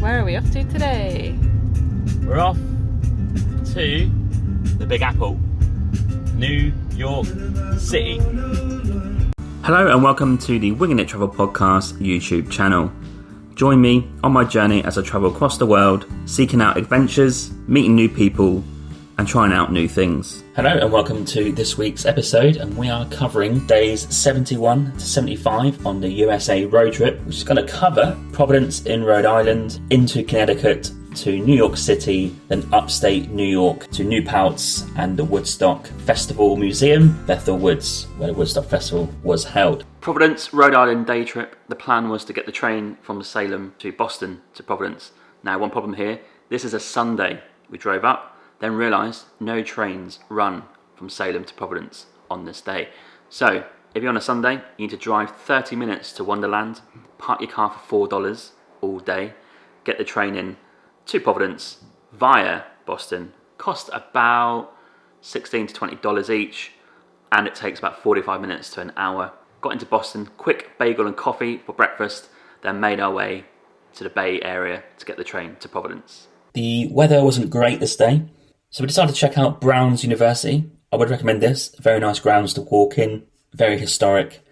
Where are we off to today? We're off to the Big Apple, New York City. Hello and welcome to the Winging It Travel Podcast YouTube channel. Join me on my journey as I travel across the world, seeking out adventures, meeting new people and trying out new things. Hello and welcome to this week's episode, and we are covering days 71 to 75 on the USA road trip, which is going to cover Providence in Rhode Island, into Connecticut, to New York City, then upstate New York to New Paltz and the Woodstock Festival Museum, Bethel Woods, where the Woodstock Festival was held. Providence, Rhode Island day trip. The plan was to get the train from Salem to Boston to Providence. Now, one problem here, this is a Sunday. We drove up, then realised no trains run from Salem to Providence on this day. So, if you're on a Sunday, you need to drive 30 minutes to Wonderland, park your car for $4 all day, get the train in to Providence via Boston. Cost about $16 to $20 each, and it takes about 45 minutes to an hour. Got into Boston, quick bagel and coffee for breakfast, then made our way to the Bay Area to get the train to Providence. The weather wasn't great this day, so we decided to check out Brown's University. I would recommend this. Very nice grounds to walk in, very historic,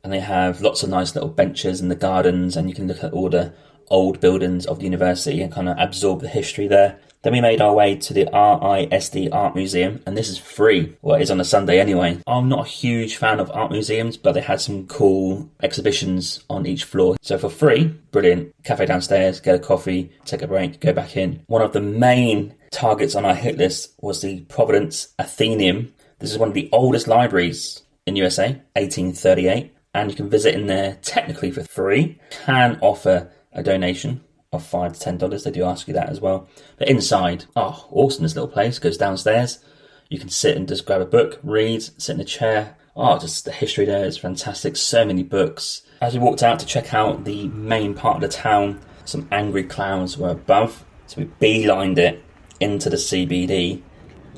and they have lots of nice little benches in the gardens, and you can look at all the old buildings of the university and kind of absorb the history there. Then we made our way to the RISD Art Museum, and this is free. Well, it is on a Sunday anyway. I'm not a huge fan of art museums, but they had some cool exhibitions on each floor. So for free, brilliant. Cafe downstairs, get a coffee, take a break, go back in. One of the main targets on our hit list was the Providence Athenaeum. This is one of the oldest libraries in USA, 1838, and you can visit in there technically for free. Can offer a donation of $5 to $10. They do ask you that as well. But inside, awesome, this little place. Goes downstairs. You can sit and just grab a book, read, sit in a chair. Just the history there is fantastic. So many books. As we walked out to check out the main part of the town, some angry clouds were above. So we beelined it into the CBD.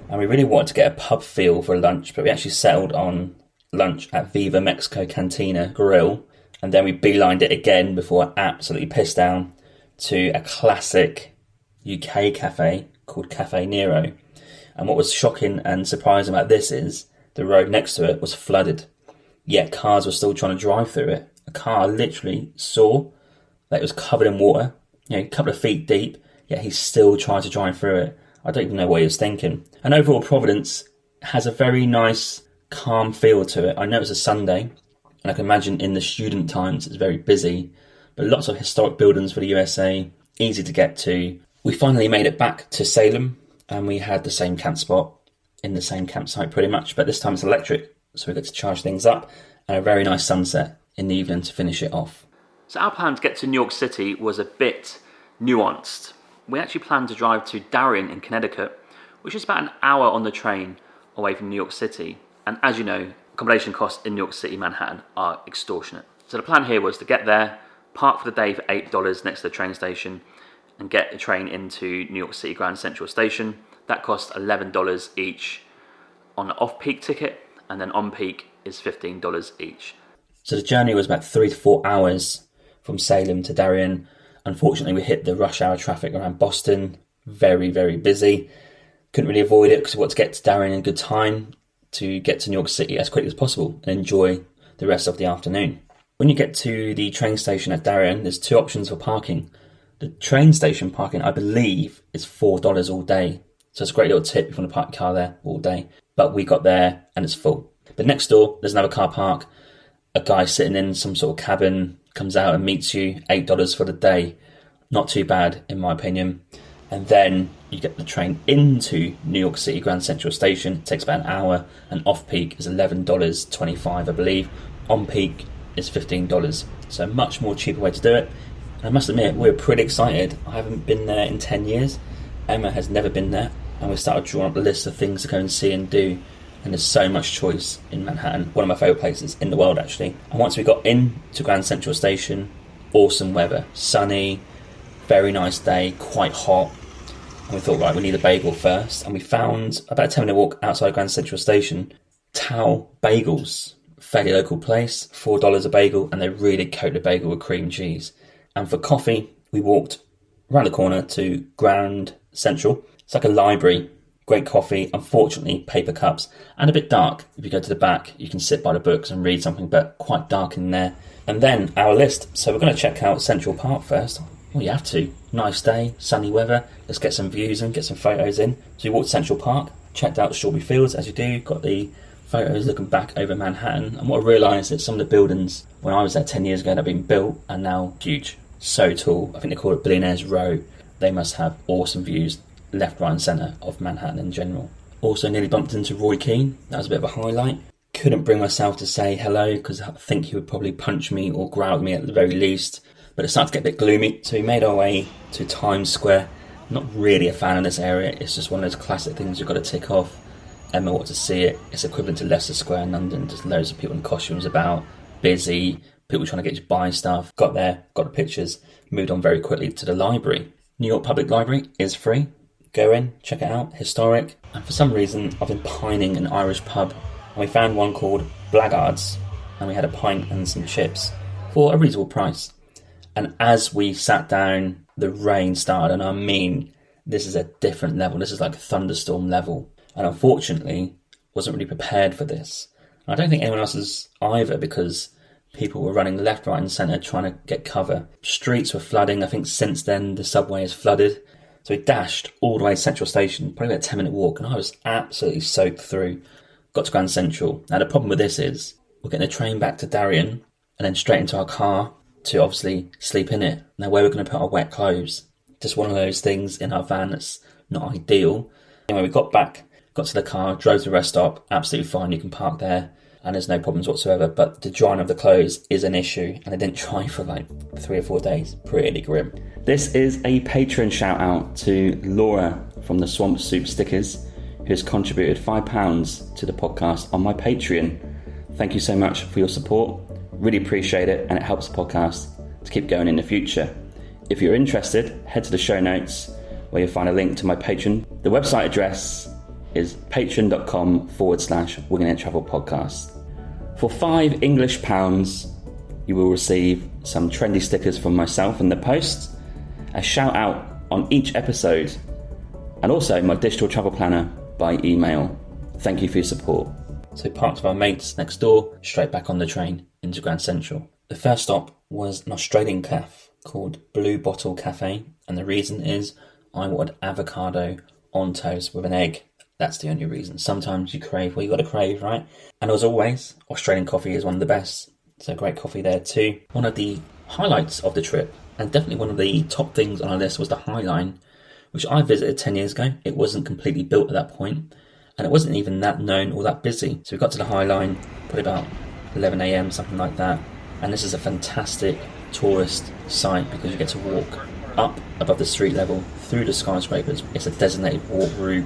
And we really wanted to get a pub feel for lunch, but we actually settled on lunch at Viva Mexico Cantina Grill. And then we beelined it again before absolutely pissed down to a classic UK cafe called Cafe Nero. And what was shocking and surprising about this is the road next to it was flooded, yet cars were still trying to drive through it. A car literally saw that it was covered in water, a couple of feet deep, yet he still tried to drive through it. I don't even know what he was thinking. And overall, Providence has a very nice, calm feel to it. I know it's a Sunday, and I can imagine in the student times it's very busy, but lots of historic buildings for the USA, easy to get to. We finally made it back to Salem, and we had the same camp spot in the same campsite pretty much, but this time it's electric, so we get to charge things up, and a very nice sunset in the evening to finish it off. So our plan to get to New York City was a bit nuanced. We actually planned to drive to Darien in Connecticut, which is about an hour on the train away from New York City. And as you know, accommodation costs in New York City, Manhattan are extortionate. So the plan here was to get there, park for the day for $8 next to the train station, and get the train into New York City Grand Central Station. That costs $11 each on an off-peak ticket, and then on-peak is $15 each. So the journey was about 3 to 4 hours from Salem to Darien. Unfortunately, we hit the rush hour traffic around Boston. Very, very busy. Couldn't really avoid it because we wanted to get to Darien in good time to get to New York City as quickly as possible and enjoy the rest of the afternoon. When you get to the train station at Darien, there's 2 options for parking. The train station parking, I believe, is $4 all day. So it's a great little tip if you want to park your car there all day. But we got there and it's full. But next door, there's another car park. A guy sitting in some sort of cabin comes out and meets you, $8 for the day. Not too bad, in my opinion. And then you get the train into New York City Grand Central Station. It takes about an hour, and off-peak is $11.25, I believe. On-peak is $15. So a much more cheaper way to do it. And I must admit, we're pretty excited. I haven't been there in 10 years. Emma has never been there. And we started drawing up a list of things to go and see and do. And there's so much choice in Manhattan. One of my favourite places in the world, actually. And once we got into Grand Central Station, awesome weather. Sunny, very nice day, quite hot. And we thought, right, we need a bagel first. And we found, about a 10-minute walk outside Grand Central Station, Tao Bagels. Fairly local place, $4 a bagel, and they really coat the bagel with cream cheese. And for coffee, we walked around the corner to Grand Central. It's like a library, great coffee, unfortunately paper cups, and a bit dark. If you go to the back, you can sit by the books and read something, but quite dark in there. And then our list. So we're going to check out Central Park first. Well, you have to. Nice day, sunny weather. Let's get some views and get some photos in. So we walked to Central Park, checked out Strawberry Fields, as you do, got the photos looking back over Manhattan. And what I realised is some of the buildings, when I was there 10 years ago, that have been built are now huge. So tall. I think they call it Billionaires Row. They must have awesome views, left, right and centre of Manhattan in general. Also nearly bumped into Roy Keane. That was a bit of a highlight. Couldn't bring myself to say hello because I think he would probably punch me or growl at me at the very least. But it started to get a bit gloomy. So we made our way to Times Square. Not really a fan of this area. It's just one of those classic things you've got to tick off. Emma wanted to see it. It's equivalent to Leicester Square in London. Just loads of people in costumes about. Busy. People trying to get you to buy stuff. Got there. Got the pictures. Moved on very quickly to the library. New York Public Library is free. Go in. Check it out. Historic. And for some reason I've been pining an Irish pub. And we found one called Blackguards, and we had a pint and some chips for a reasonable price. And as we sat down, the rain started, and I mean, this is a different level. This is like a thunderstorm level. And unfortunately, wasn't really prepared for this. And I don't think anyone else is either, because people were running left, right and centre trying to get cover. Streets were flooding. I think since then the subway is flooded. So we dashed all the way to Central Station, probably about a 10-minute walk, and I was absolutely soaked through. Got to Grand Central. Now the problem with this is we're getting a train back to Darien and then straight into our car to obviously sleep in it. Now where we're going to put our wet clothes. Just one of those things in our van that's not ideal. Anyway, we got back, got to the car, drove to the rest stop, absolutely fine, you can park there and there's no problems whatsoever. But the drying of the clothes is an issue and I didn't dry for like 3 or 4 days. Pretty grim. This is a Patreon shout out to Laura from the Swamp Soup Stickers, who's contributed £5 to the podcast on my Patreon. Thank you so much for your support. Really appreciate it, and it helps the podcast to keep going in the future. If you're interested, head to the show notes where you'll find a link to my Patreon. The website address is patreon.com/Winging It Travel Podcast. For £5 English, you will receive some trendy stickers from myself in the post, a shout out on each episode, and also my digital travel planner by email. Thank you for your support. So parked with our mates next door, straight back on the train into Grand Central. The first stop was an Australian cafe called Blue Bottle Cafe, and the reason is I wanted avocado on toast with an egg. That's the only reason. Sometimes you crave, well, you got to crave, right? And as always, Australian coffee is one of the best. So great coffee there too. One of the highlights of the trip, and definitely one of the top things on our list, was the High Line, which I visited 10 years ago. It wasn't completely built at that point, and it wasn't even that known or that busy. So we got to the High Line probably about 11 a.m, something like that. And this is a fantastic tourist site because you get to walk up above the street level through the skyscrapers. It's a designated walk route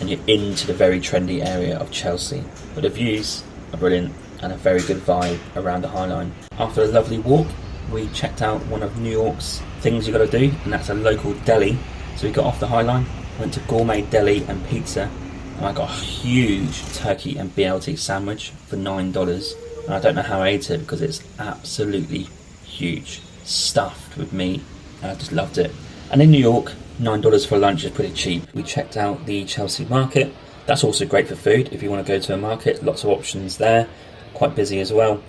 and you're into the very trendy area of Chelsea. But the views are brilliant and a very good vibe around the High Line. After a lovely walk, we checked out one of New York's things you got to do, and that's a local deli. So we got off the High Line, went to Gourmet Deli and Pizza, and I got a huge turkey and BLT sandwich for $9. And I don't know how I ate it because it's absolutely huge, stuffed with meat, and I just loved it. And in New York, $9 for lunch is pretty cheap. We checked out the Chelsea market. That's also great for food if you want to go to a market. Lots of options there, quite busy as well.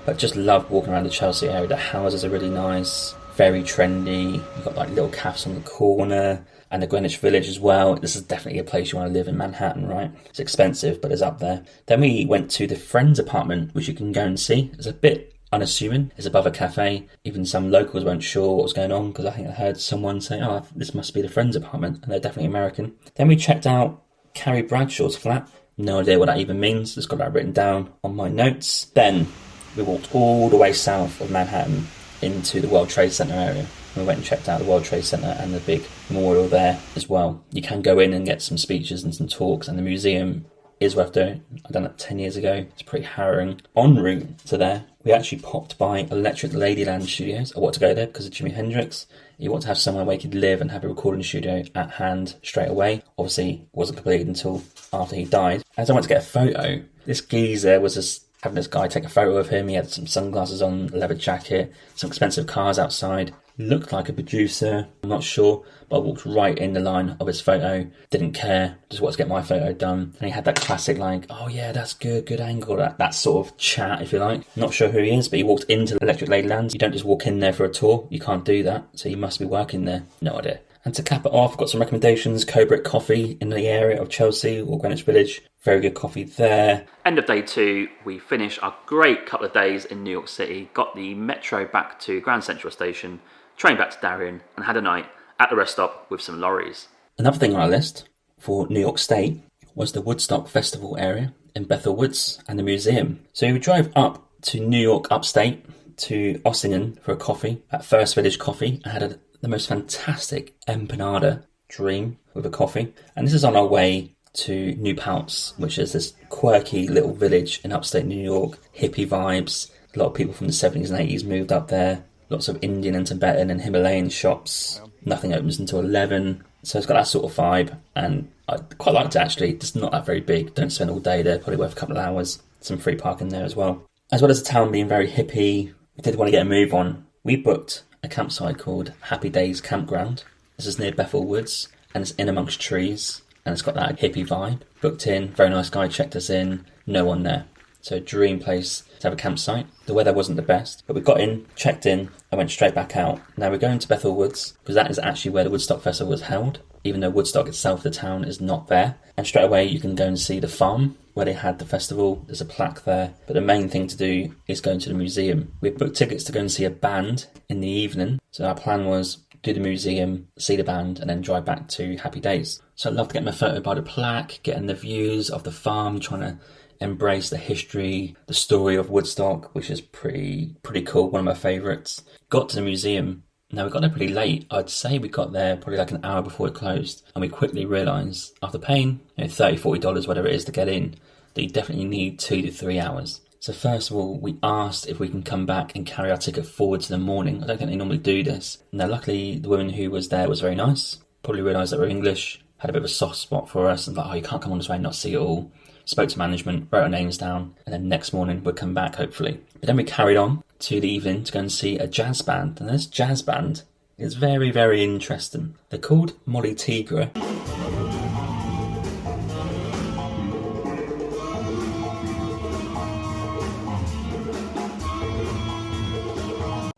But just love walking around the Chelsea area. The houses are really nice, very trendy. You've got like little cafes on the corner, and the Greenwich Village as well. This is definitely a place you want to live in Manhattan, right? It's expensive, but it's up there. Then we went to the Friends apartment, which you can go and see. It's a bit unassuming. It's above a cafe. Even some locals weren't sure what was going on, because I think I heard someone say, oh, this must be the Friends apartment, and they're definitely American. Then we checked out Carrie Bradshaw's flat. No idea what that even means. Just got that written down on my notes. Then we walked all the way south of Manhattan into the World Trade Center area. We went and checked out the World Trade Center and the big memorial there as well. You can go in and get some speeches and some talks, and the museum is worth doing. I've done it 10 years ago. It's pretty harrowing. En route to there, we actually popped by Electric Ladyland Studios. I wanted to go there because of Jimi Hendrix. You want to have somewhere where you could live and have a recording studio at hand straight away. Obviously, it wasn't completed until after he died. As I went to get a photo, this geezer was just having this guy take a photo of him. He had some sunglasses on, a leather jacket, some expensive cars outside. looked like a producer, I'm not sure, but I walked right in the line of his photo, didn't care, just wanted to get my photo done. And he had that classic like, oh yeah, that's good angle, that sort of chat, if you like. Not sure who he is, but he walked into Electric Ladyland. You don't just walk in there for a tour, you can't do that, so he must be working there, no idea. And to cap it off, I've got some recommendations. Cobrick Coffee in the area of Chelsea or Greenwich Village. Very good coffee there. End of day 2, we finished our great couple of days in New York City. Got the metro back to Grand Central Station, train back to Darien, and had a night at the rest stop with some lorries. Another thing on our list for New York State was the Woodstock Festival area in Bethel Woods and the museum. So we drove up to New York upstate to Ossining for a coffee at First Village Coffee. I had the most fantastic empanada dream with a coffee. And this is on our way to New Paltz, which is this quirky little village in upstate New York. Hippie vibes. A lot of people from the 70s and 80s moved up there. Lots of Indian and Tibetan and Himalayan shops. Nothing opens until 11. So it's got that sort of vibe. And I quite liked it actually. It's not that very big. Don't spend all day there. Probably worth a couple of hours. Some free parking there as well. As well as the town being very hippie, we did want to get a move on. We booked a campsite called Happy Days Campground. This is near Bethel Woods and it's in amongst trees and it's got that hippie vibe. Booked in, very nice guy checked us in, no one there. So dream place to have a campsite. The weather wasn't the best, but we got in, checked in, and went straight back out. Now we're going to Bethel Woods because that is actually where the Woodstock Festival was held, even though Woodstock itself, the town, is not there. And straight away you can go and see the farm where they had the festival. There's a plaque there. But the main thing to do is go into the museum. We booked tickets to go and see a band in the evening. So our plan was do the museum, see the band, and then drive back to Happy Days. So I'd love to get my photo by the plaque, getting the views of the farm, trying to embrace the history, the story of Woodstock, which is pretty cool, one of my favourites. Got to the museum. Now we got there pretty late. I'd say we got there probably like an hour before it closed, and we quickly realised after paying $30-40, whatever it is to get in, that you definitely need 2 to 3 hours. So first of all, we asked if we can come back and carry our ticket forward to the morning. I don't think they normally do this. Now luckily the woman who was there was very nice, probably realised that we're English, had a bit of a soft spot for us, and like, oh, you can't come on this way and not see it all. Spoke to management, wrote our names down, and then next morning we'd come back hopefully. But then we carried on to the evening to go and see a jazz band, and this jazz band is very, very interesting. They're called Molly Tigre.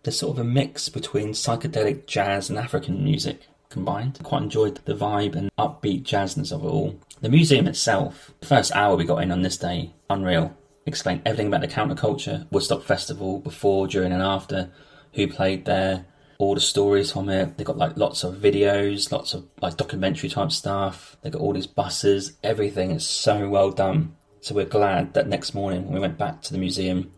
They're sort of a mix between psychedelic jazz and African music combined. Quite enjoyed the vibe and upbeat jazzness of it all. The museum itself, the first hour we got in on this day, unreal. Explained everything about the counterculture, Woodstock Festival, before, during and after, who played there, all the stories from it. They got like lots of videos, lots of like documentary type stuff. They got all these buses, everything is so well done. So we're glad that next morning when we went back to the museum,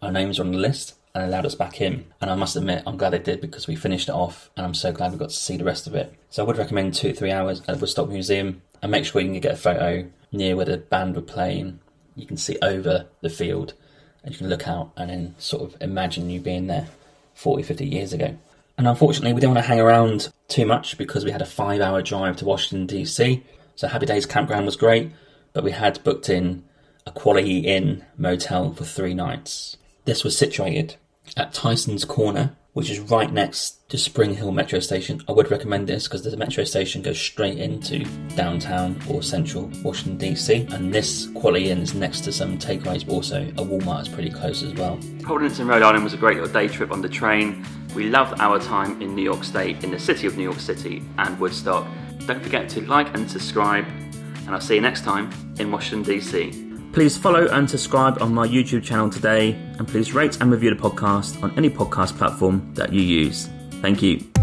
our names were on the list and allowed us back in. And I must admit, I'm glad they did because we finished it off and I'm so glad we got to see the rest of it. So I would recommend 2 to 3 hours at the Woodstock Museum and make sure you can get a photo near where the band were playing. You can see over the field and you can look out and then sort of imagine you being there 40, 50 years ago. And unfortunately, we didn't want to hang around too much because we had a 5-hour drive to Washington, DC. So Happy Days Campground was great, but we had booked in a Quality Inn motel for 3 nights. This was situated at Tyson's Corner, which is right next to Spring Hill Metro Station. I would recommend this because the metro station goes straight into downtown or central Washington DC, and this Quality Inn is next to some takeaways, but also a Walmart is pretty close as well. Providence in Rhode Island was a great little day trip on the train. We loved our time in New York State, in the city of New York City and Woodstock. Don't forget to like and subscribe, and I'll see you next time in Washington DC. Please follow and subscribe on my YouTube channel today, and please rate and review the podcast on any podcast platform that you use. Thank you.